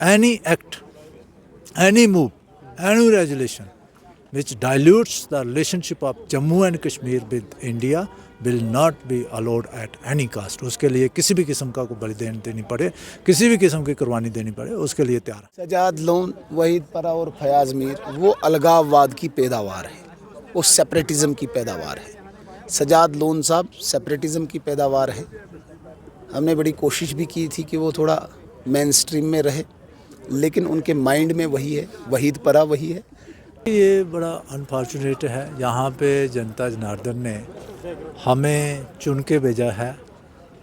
any act, any move, any resolution which dilutes the relationship of Jammu and Kashmir with India will not be allowed at any cost. उसके लिए किसी भी किस्म का कोई बलिदान देनी पड़े, किसी भी किस्म की कुर्बानी देनी पड़े, उसके लिए तैयार है। सजाद लोन, वहीद परा और फयाज मीर वो अलगाववाद की पैदावार है, वो सेपरेटिज़म की पैदावार है। सजाद लोन साहब सेपरेटिज़म की पैदावार है। हमने बड़ी कोशिश भी की थी कि वो थोड़ा मेन स्ट्रीम में रहे, लेकिन उनके माइंड में वही है, वहीद परा वही है। ये बड़ा अनफॉर्चुनेट है, यहाँ पे जनता जनार्दन ने हमें चुन के भेजा है।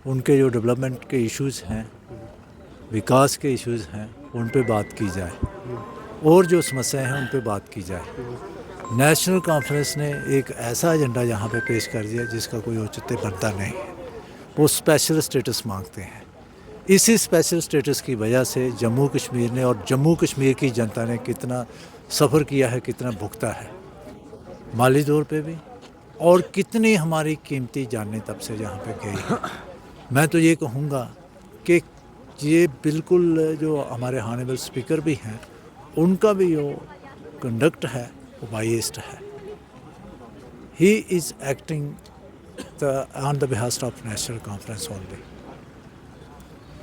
उनके जो डेवलपमेंट के इश्यूज़ हैं, विकास के इश्यूज़ हैं, उन पे बात की जाए और जो समस्याएं हैं उन पे बात की जाए। नेशनल कॉन्फ्रेंस ने एक ऐसा एजेंडा यहाँ पे पेश कर दिया जिसका कोई औचित्य बनता नहीं है। वो स्पेशल स्टेटस मांगते हैं। इसी स्पेशल स्टेटस की वजह से जम्मू कश्मीर ने और जम्मू कश्मीर की जनता ने कितना सफ़र किया है, कितना भुगता है, माली तौर पे भी, और कितनी हमारी कीमती जानें तब से यहाँ पे गई है। मैं तो ये कहूँगा कि ये बिल्कुल जो हमारे हानेबल स्पीकर भी हैं, उनका भी जो कंडक्ट है वो बाइस्ड है। He is acting on the behalf of national conference only.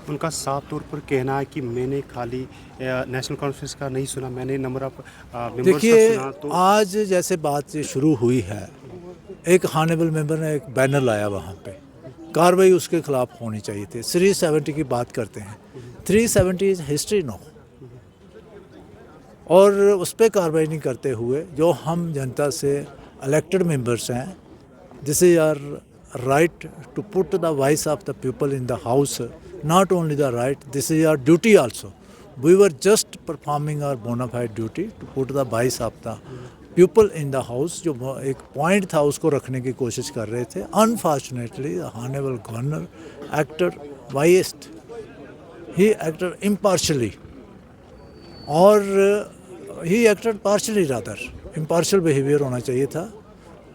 उनका साफ तौर पर कहना है कि मैंने खाली नेशनल कॉन्फ्रेंस का नहीं सुना, मैंने नंबर ऑफ मेंबर्स का देखिए, सुना। तो आज जैसे बात ये शुरू हुई है, एक हानेबल मेंबर ने एक बैनर लाया, वहाँ पे कार्रवाई उसके खिलाफ होनी चाहिए थी। 370 की बात करते हैं, 370 इज हिस्ट्री नो, और उस पर कार्रवाई नहीं करते हुए जो हम जनता से इलेक्टेड मेंबर्स हैं, this is our right to put the voice of the people in the house. Not only the right, this is our duty also. We were just performing our bona fide duty to put the voice of the people in the house. जो एक point था उसको रखने की कोशिश कर रहे थे। Unfortunately, the honorable governor acted biased. He acted impartially, और he acted partially rather. Impartial behavior होना चाहिए था।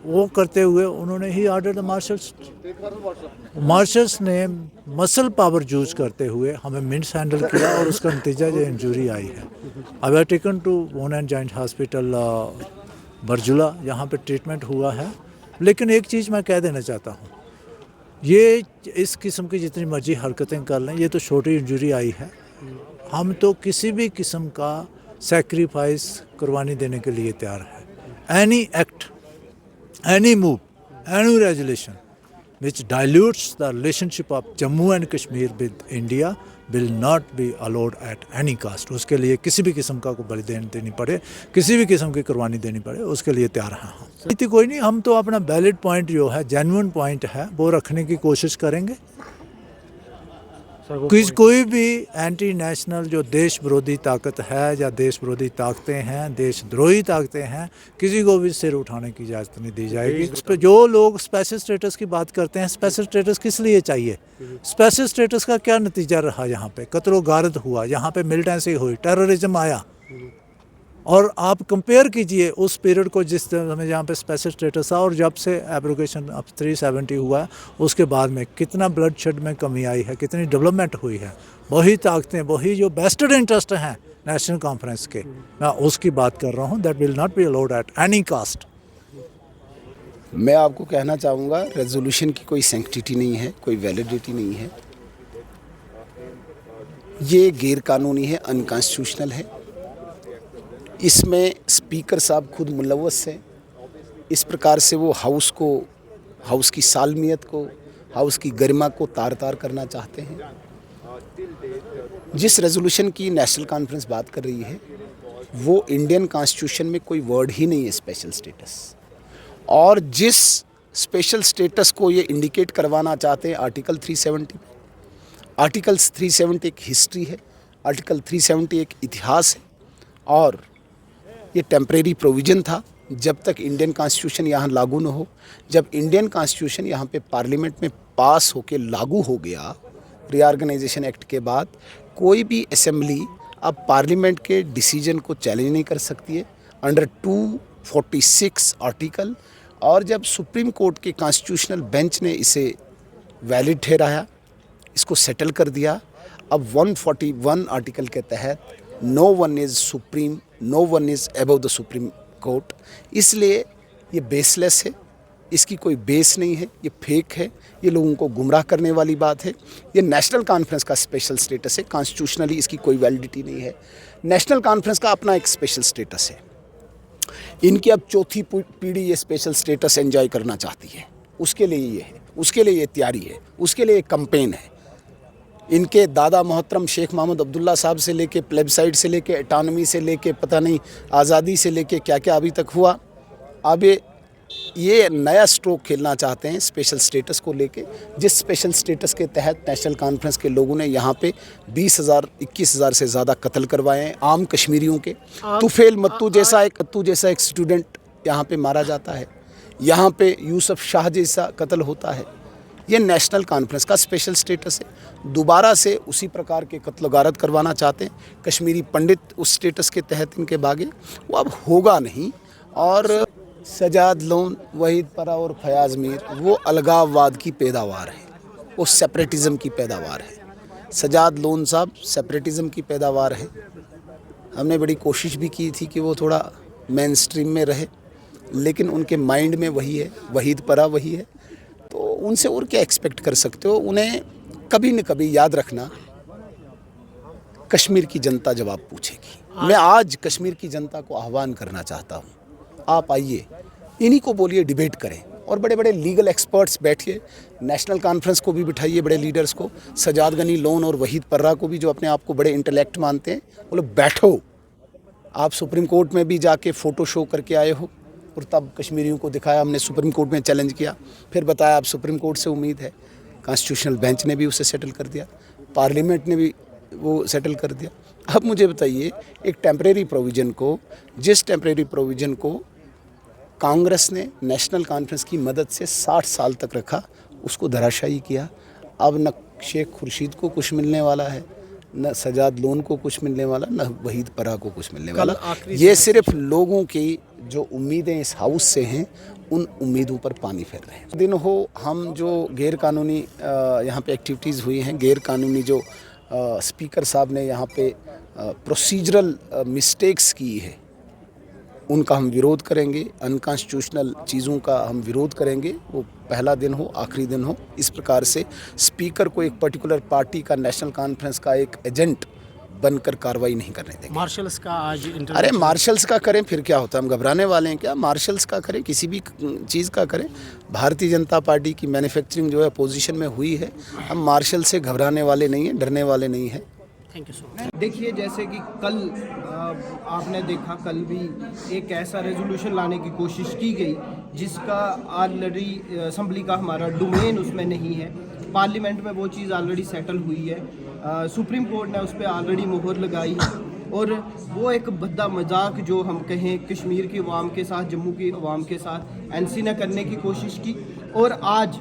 वो करते हुए उन्होंने ही ऑर्डर द मार्शल्स ने मसल पावर यूज करते हुए हमें मिस हैंडल किया, और उसका नतीजा जो इंजरी आई है। I have taken to bone and joint hospital Barzulla, यहाँ पे ट्रीटमेंट हुआ है। लेकिन एक चीज़ मैं कह देना चाहता हूँ, ये इस किस्म की जितनी मर्जी हरकतें कर लें, ये तो छोटी इंजरी आई है। हम तो किसी भी किस्म का सेक्रीफाइस कुर्बानी देने के लिए तैयार है। Any act, any move, any resolution which dilutes the relationship of Jammu and Kashmir with India will not be allowed at any cost. उसके लिए किसी भी किस्म का कोई बलिदान देनी पड़े, किसी भी किस्म की कुर्बानी देनी पड़े, उसके लिए तैयार हैं हम। नीति कोई नहीं, हम तो अपना वैलिड पॉइंट जो है, जेन्युइन पॉइंट है, वो रखने की कोशिश करेंगे। कोई भी एंटी नेशनल जो देश विरोधी ताकत है या देश विरोधी ताकतें हैं, देशद्रोही ताकतें हैं, किसी को भी सिर उठाने की इजाज़त नहीं दी जाएगी। इस पर जो लोग स्पेशल स्टेटस की बात करते हैं, स्पेशल स्टेटस किस लिए चाहिए? स्पेशल स्टेटस का क्या नतीजा रहा? यहाँ पे कत्लो गारत हुआ, यहाँ पे मिलिटेंसी हुई, टेररिज्म आया, और आप कंपेयर कीजिए उस पीरियड को जिस समय जहाँ पे स्पेशल स्टेटस था और जब से एब्रोगेशन ऑफ 370 हुआ, उसके बाद में कितना ब्लड शेड में कमी आई है, कितनी डेवलपमेंट हुई है। वही ताकतें, वही जो बेस्टेड इंटरेस्ट हैं नेशनल कॉन्फ्रेंस के, मैं उसकी बात कर रहा हूँ। That will not be allowed at any caste. मैं आपको कहना चाहूँगा, रेजोल्यूशन की कोई सैंक्टिटी नहीं है, कोई वैलिडिटी नहीं है। ये गैर कानूनी है, अनकॉन्स्टिट्यूशनल है। इसमें स्पीकर साहब खुद मुलव्वस हैं। इस प्रकार से वो हाउस की सालमियत को, हाउस की गरिमा को तार तार करना चाहते हैं। जिस रेजोल्यूशन की नेशनल कॉन्फ्रेंस बात कर रही है, वो इंडियन कॉन्स्टिट्यूशन में कोई वर्ड ही नहीं है स्पेशल स्टेटस। और जिस स्पेशल स्टेटस को ये इंडिकेट करवाना चाहते हैं आर्टिकल 370 में, आर्टिकल 370 एक हिस्ट्री है, आर्टिकल 370 एक इतिहास है, और ये टेम्परेरी प्रोविज़न था जब तक इंडियन कॉन्स्टिट्यूशन यहाँ लागू न हो। जब इंडियन कॉन्स्टिट्यूशन यहाँ पे पार्लियामेंट में पास होके लागू हो गया रीऑर्गेनाइजेशन एक्ट के बाद, कोई भी असेंबली अब पार्लियामेंट के डिसीजन को चैलेंज नहीं कर सकती है अंडर 246 आर्टिकल। और जब सुप्रीम कोर्ट के कॉन्स्टिट्यूशनल बेंच ने इसे वैलिड ठहराया, इसको सेटल कर दिया, अब 141 आर्टिकल के तहत no one is supreme, no one is above the Supreme Court, इसलिए ये बेसलेस है, इसकी कोई बेस नहीं है, ये फेक है, ये लोगों को गुमराह करने वाली बात है। ये नेशनल कॉन्फ्रेंस का स्पेशल स्टेटस है, कॉन्स्टिट्यूशनली इसकी कोई वैलिडिटी नहीं है। नेशनल कॉन्फ्रेंस का अपना एक स्पेशल स्टेटस है। इनकी अब चौथी पीढ़ी ये स्पेशल स्टेटस एंजॉय करना चाहती है, उसके लिए ये है, उसके लिए ये तैयारी है, उसके लिए एक कैंपेन है। इनके दादा मोहतरम शेख मोहम्मद अब्दुल्ला साहब से लेके प्लेबसाइड से लेके एटानमी से लेके पता नहीं आज़ादी से लेके क्या क्या अभी तक हुआ। अब ये नया स्ट्रोक खेलना चाहते हैं स्पेशल स्टेटस को लेके, जिस स्पेशल स्टेटस के तहत नेशनल कॉन्फ्रेंस के लोगों ने यहाँ पे 20,000 21,000 से ज़्यादा कत्ल करवाए हैं आम कश्मीरियों के। तुफेल मत्तू जैसा एक स्टूडेंट यहाँ पे मारा जाता है, यहाँ पे यूसुफ शाह जैसा कत्ल होता है। ये नेशनल कॉन्फ्रेंस का स्पेशल स्टेटस है। दोबारा से उसी प्रकार के कत्ल गारत करवाना चाहते हैं। कश्मीरी पंडित उस स्टेटस के तहत इनके भागे, वो अब होगा नहीं। और सजाद लोन, वहीद परा और फयाज मीर वो अलगाववाद की पैदावार है, वो सेपरेटिज़म की पैदावार है। सजाद लोन साहब सेपरेटिज़म की पैदावार है। हमने बड़ी कोशिश भी की थी कि वो थोड़ा मेन स्ट्रीम में रहे, लेकिन उनके माइंड में वही है, वहीद परा वही है। तो उनसे और क्या एक्सपेक्ट कर सकते हो। उन्हें कभी न कभी याद रखना, कश्मीर की जनता जवाब पूछेगी। मैं आज कश्मीर की जनता को आह्वान करना चाहता हूँ, आप आइए, इन्हीं को बोलिए डिबेट करें, और बड़े बड़े लीगल एक्सपर्ट्स बैठिए, नेशनल कॉन्फ्रेंस को भी बिठाइए, बड़े लीडर्स को, सजाद गनी लोन और वहीद पर्रा को भी, जो अपने आप को बड़े इंटेलेक्ट मानते हैं, बोलो बैठो। आप सुप्रीम कोर्ट में भी जाके फ़ोटो शो करके आए हो, और तब कश्मीरियों को दिखाया, हमने सुप्रीम कोर्ट में चैलेंज किया, फिर बताया अब सुप्रीम कोर्ट से उम्मीद है। कॉन्स्टिट्यूशनल बेंच ने भी उसे सेटल कर दिया, पार्लियामेंट ने भी वो सेटल कर दिया। अब मुझे बताइए, एक टेम्परेरी प्रोविज़न को, जिस टेम्परेरी प्रोविज़न को कांग्रेस ने नेशनल कॉन्फ्रेंस की मदद से 60 साल तक रखा, उसको धराशायी किया। अब न शेख खुर्शीद को कुछ मिलने वाला है, न सजाद लोन को कुछ मिलने वाला, न वहीद परा को कुछ मिलने वाला। ये सिर्फ लोगों की जो उम्मीदें इस हाउस से हैं, उन उम्मीदों पर पानी फेर रहे हैं। दिन हो हम जो गैर कानूनी यहाँ पे एक्टिविटीज़ हुई हैं, गैर कानूनी जो स्पीकर साहब ने यहाँ पे प्रोसीजरल मिस्टेक्स की है, उनका हम विरोध करेंगे। अनकॉन्स्टिट्यूशनल चीज़ों का हम विरोध करेंगे। वो पहला दिन हो, आखिरी दिन हो, इस प्रकार से स्पीकर को एक पर्टिकुलर पार्टी का, नेशनल कॉन्फ्रेंस का एक एजेंट बनकर कार्रवाई नहीं करने देंगे। मार्शल्स का आज अरे मार्शल्स का करें फिर क्या होता है, हम घबराने वाले हैं क्या? मार्शल्स का करें, किसी भी चीज़ का करें। भारतीय जनता पार्टी की मैन्युफैक्चरिंग जो है पोजीशन में हुई है, हम मार्शल से घबराने वाले नहीं हैं, डरने वाले नहीं हैं। Thank you so much. देखिए, जैसे कि कल आपने देखा, कल भी एक ऐसा रेजोल्यूशन लाने की कोशिश की गई जिसका ऑलरेडी असम्बली का हमारा डोमेन उसमें नहीं है। पार्लियामेंट में वो चीज़ ऑलरेडी सेटल हुई है, सुप्रीम कोर्ट ने उस पर ऑलरेडी मोहर लगाई है, और वो एक भद्दा मजाक जो हम कहें कश्मीर की अवाम के साथ, जम्मू की अवाम के साथ एनसी ने करने की कोशिश की। और आज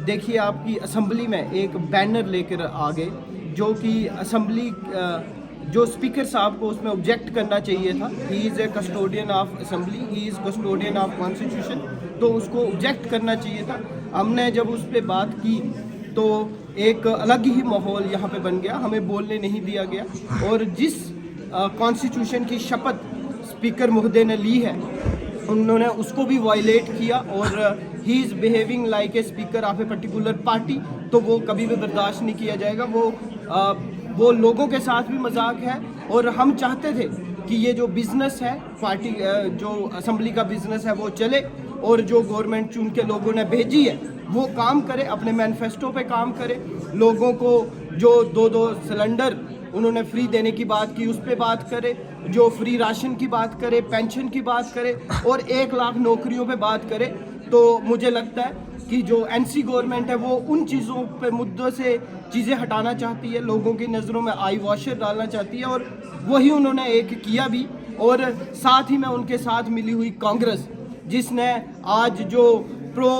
देखिए, आपकी असम्बली में एक बैनर लेकर आ गए, जो कि असम्बली जो स्पीकर साहब को उसमें ऑब्जेक्ट करना चाहिए था। He is a custodian of assembly, he is custodian of constitution, तो उसको ऑब्जेक्ट करना चाहिए था। हमने जब उस पर बात की तो एक अलग ही माहौल यहाँ पे बन गया, हमें बोलने नहीं दिया गया। और जिस कॉन्स्टिट्यूशन की शपथ स्पीकर महोदय ने ली है, उन्होंने उसको भी वायलेट किया, और he is behaving like a speaker of a particular party, तो वो कभी भी बर्दाश्त नहीं किया जाएगा। वो लोगों के साथ भी मजाक है। और हम चाहते थे कि ये जो बिज़नेस है, पार्टी जो असम्बली का बिज़नेस है, वो चले, और जो गवर्नमेंट चुन के लोगों ने भेजी है वो काम करे, अपने मैनिफेस्टो पे काम करे। लोगों को जो 2-2 सिलेंडर उन्होंने फ्री देने की बात की, उस पर बात करे, जो फ्री राशन की बात करे, पेंशन की बात करे, और 1 लाख नौकरियों पे बात करे। तो मुझे लगता है कि जो एनसी गवर्नमेंट है वो उन चीज़ों पे, मुद्दों से चीज़ें हटाना चाहती है, लोगों की नज़रों में आई वॉशर डालना चाहती है, और वही उन्होंने एक किया भी। और साथ ही में उनके साथ मिली हुई कांग्रेस, जिसने आज जो प्रो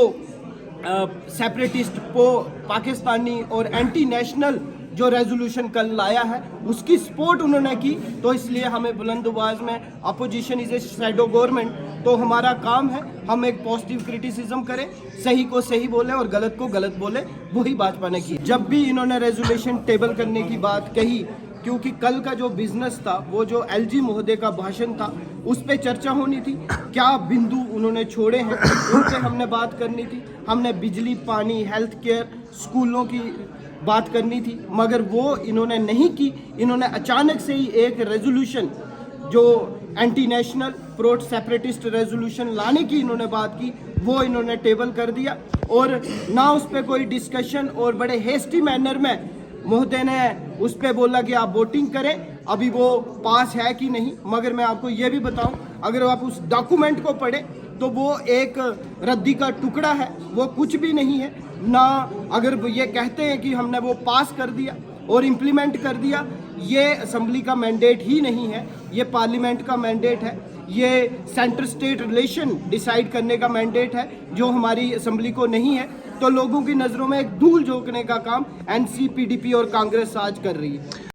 सेपरेटिस्ट, प्रो पाकिस्तानी और एंटी नेशनल जो रेजोल्यूशन कल लाया है उसकी सपोर्ट उन्होंने की, तो इसलिए हमें बुलंद आवाज़ में, opposition is a shadow government, तो हमारा काम है हम एक पॉजिटिव क्रिटिसिज्म करें, सही को सही बोले और गलत को गलत बोले, वही भाजपा ने की। जब भी इन्होंने रेजोल्यूशन टेबल करने की बात कही, क्योंकि कल का जो बिजनेस था, वो जो एलजी महोदय का भाषण था, उस पे चर्चा होनी थी, क्या बिंदु उन्होंने छोड़े हैं उन पे हमने बात करनी थी। हमने बिजली, पानी, हेल्थ केयर, स्कूलों की बात करनी थी, मगर वो इन्होंने नहीं की। इन्होंने अचानक से ही एक रेजोल्यूशन जो anti national pro separatist resolution लाने की इन्होंने बात की, वो इन्होंने टेबल कर दिया और ना उस पर कोई डिस्कशन, और बड़े हेस्टी मैनर में महोदय ने उस पर बोला कि आप वोटिंग करें, अभी वो पास है कि नहीं। मगर मैं आपको ये भी बताऊं, अगर आप उस डॉक्यूमेंट को पढ़ें तो वो एक रद्दी का टुकड़ा है, वो कुछ भी नहीं है ना। अगर वो ये कहते हैं कि हमने वो पास कर दिया और इम्प्लीमेंट कर दिया, ये असेंबली का मैंडेट ही नहीं है, ये पार्लियामेंट का मैंडेट है, ये सेंटर स्टेट रिलेशन डिसाइड करने का मैंडेट है, जो हमारी असेंबली को नहीं है। तो लोगों की नज़रों में एक धूल झोंकने का काम एनसी, पीडीपी और कांग्रेस आज कर रही है।